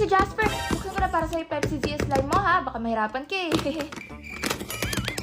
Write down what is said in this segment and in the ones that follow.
si Jasper. Buksan ko na para sa'yo Pepsi ZS Lime mo ha. Baka mahirapan ka eh.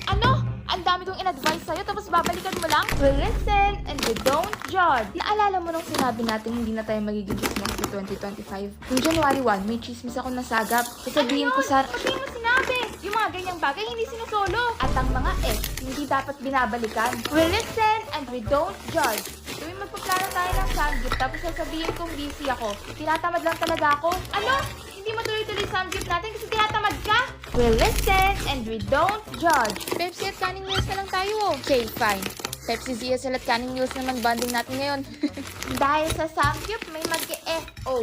Ano? Ang dami kong in-advise sa'yo tapos babalikan mo lang? Well, listen and we don't judge. Naalala mo nung sinabi natin hindi na tayo magiging chismis sa 2025? Yung January 1, may chismis ako nasagap. Sasabihin ko sa... Sabihin mo sinabi! Yung mga ganyang bagay hindi sinusolo. At ang mga ex, hindi dapat binabalikan. We listen and we don't judge. Tuwing magpaplano tayo ng samgyup tapos sasabihin kong busy ako. Tinatamad lang talaga ako. Ano? Hindi mo tuloy-tuloy samgyup natin kasi tinatamad ka? We listen and we don't judge. Pepsi at kaning meals na lang tayo. Okay, fine. Pepsi ZSL at kaning meals naman bonding natin ngayon. Dahil sa samgyup, may mag-FO.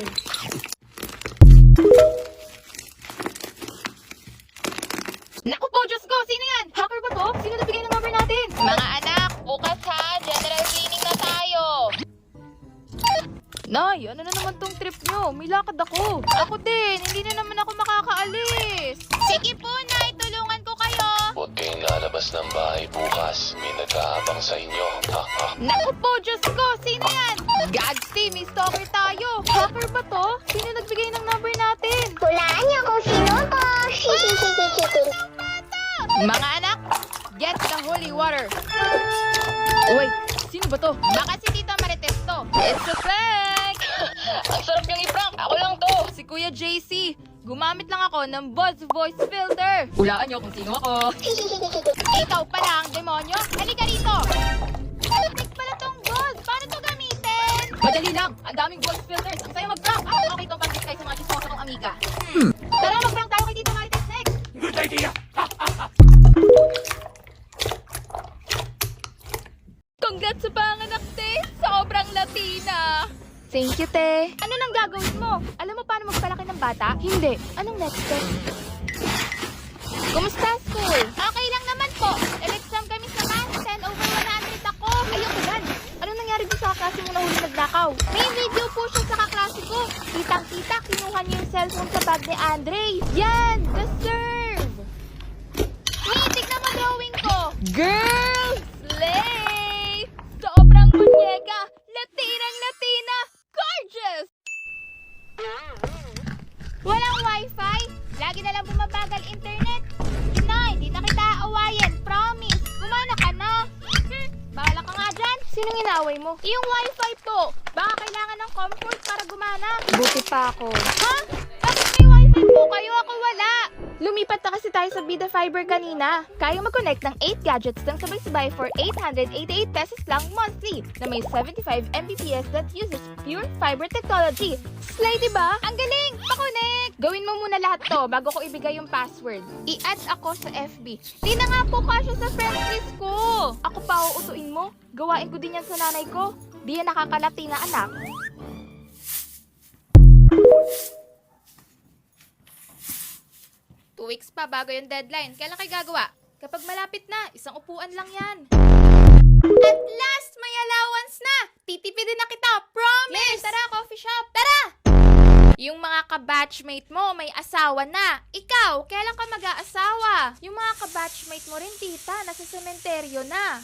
Naku po, Diyos ko! Sino yan? Hacker ba to? Sino nabigay ng number natin? Mga anak, bukas ha! General cleaning na tayo! Nay, ano na naman tong trip nyo? May lakad ako. Ako din, hindi na naman ako makakaalis. Sige po, Nay, tulungan ko kayo. Huwag kayong lalabas ng bahay bukas. May nag-aabang sa inyo. Naku po, Diyos ko, sino yan? Gagsy, may stalker tayo. Hacker ba to? Sino nagbigay ng number natin? Hulaan niyo kung sino to. Mga anak, get the holy water. Uy, sino ba to? Baka si Tita Marites to. It's a prank! Ang sarap niyang i-prank. Ako lang to. Si Kuya JC, gumamit lang ako ng Buzz Voice Filter. Hulaan niyo kung sino ako. Ikaw pala ang demonyo. Halika rito. Epic pala tong Buzz. Paano to gamitin? Madali lang. Ang daming voice filters. Ang sayo mag-prank. Okay itong pang kayo sa mga chismosa kong amiga. Tara, mag-prank tayo kay Tita Marites next. Good idea. Congrats sa panganak, te! Sobrang Latina! Thank you, te. Ano nang gagawin mo? Alam mo paano magpalaki ng bata? Hindi. Anong next step? Kumusta, school? Okay lang naman po. Nag-exam kami sa math. 10 over 100 ako. Ayoko yan. Ano nangyari dito sa kaklase mo na huli nagnakaw? May video po siya sa kaklase ko. Kitang-kita, kinuha niya yung cellphone sa bag ni Andre. Yan! Deserve! Hey, tignan mo drawing ko. Girl! Slay! Sobrang munyeka! Latinang-Latina! Gorgeous! Walang wifi? Lagi na lang bumabagal internet? Inay, di na kita aawayin. Promise! Gumana ka na! Bahala ka nga dyan! Sinong inaaway mo? Yung wifi po! Baka kailangan ng comfort para gumana. Buti pa ako. Ha? Bakit may wifi po kayo? Ako wala! Lumipat na kasi tayo sa Bida Fiber kanina. Kaya mag-connect ng 8 gadgets ng sabay-sabay for 888 pesos lang monthly na may 75 Mbps that uses pure fiber technology. Slay, diba? Ang galing! Pa-connect! Gawin mo muna lahat to bago ko ibigay yung password. I-add ako sa FB. Di na nga po kasya sa friends list ko. Ako pa uutuin mo. Gawain ko din yan sa nanay ko. Di yan nakakalati na anak. 2 weeks pa bago yung deadline. Kailan kayo gagawa? Kapag malapit na, isang upuan lang yan. At last, may allowance na! Titipidin na kita, promise! Yes, tara, coffee shop! Tara! Yung mga kabatchmate mo, may asawa na. Ikaw, kailan ka mag-aasawa? Yung mga kabatchmate mo rin, tita, nasa sementeryo na.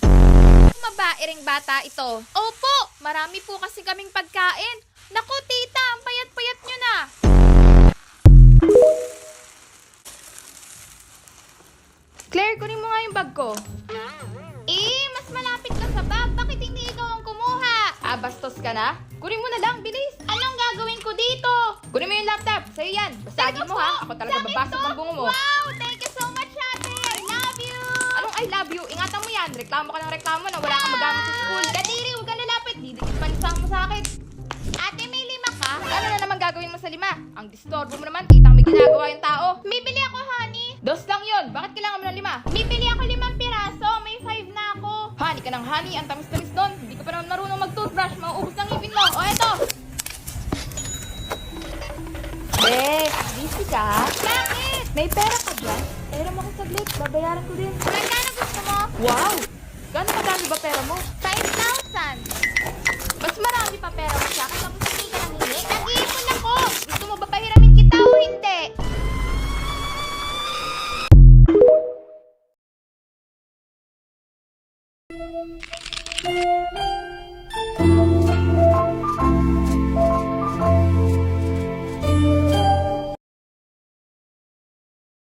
Mabairing bata ito. Opo, marami po kasi kaming pagkain. Naku, tita, ang payat-payat nyo na. Claire, kunin mo nga yung bag ko. Mas malapit ka sa bag. Bakit hindi ikaw ang kumuha? Bastos ka na? Kunin mo na lang, bilis. Anong gagawin ko dito? Kunin mo yung laptop. Sa'yo yan. Basagin mo ha. Ako talaga babasok ng bungo mo. Wow, thank you so much, ate. I love you. Anong I love you? Ingatan mo yan. Reklamo ka ng reklamo na wala kang magamit sa school. Kadiri, huwag ka nalapit. Didikit panisang mo sa akin. Ate, may 5 ka? Ano na naman gagawin mo sa 5? Ang disturbo mo naman. Kitang may ginagawa yung tao. Bibili ako, honey. 2 lang yun. Bakit kailangan mo ng 5? Bibili ako 5 piraso. May 5 na ako. Honey ka ng honey. Ang tamis-tamis doon. Hindi ka pa naman marunong mag-toothbrush. Mauubos ng ngipin mo. O, eto. Busy ka? Bakit? May pera ka dyan? Pera mo ko saglit. Babayaran ko din. Magkano gusto mo? Wow! Gano'ng kadami ba pera mo? 5,000. Mas marami pa pera mo siya. Kasi tapos hindi ka nang hingi. Nag-iipon ako. Gusto mo ba pahiramin kita o hindi?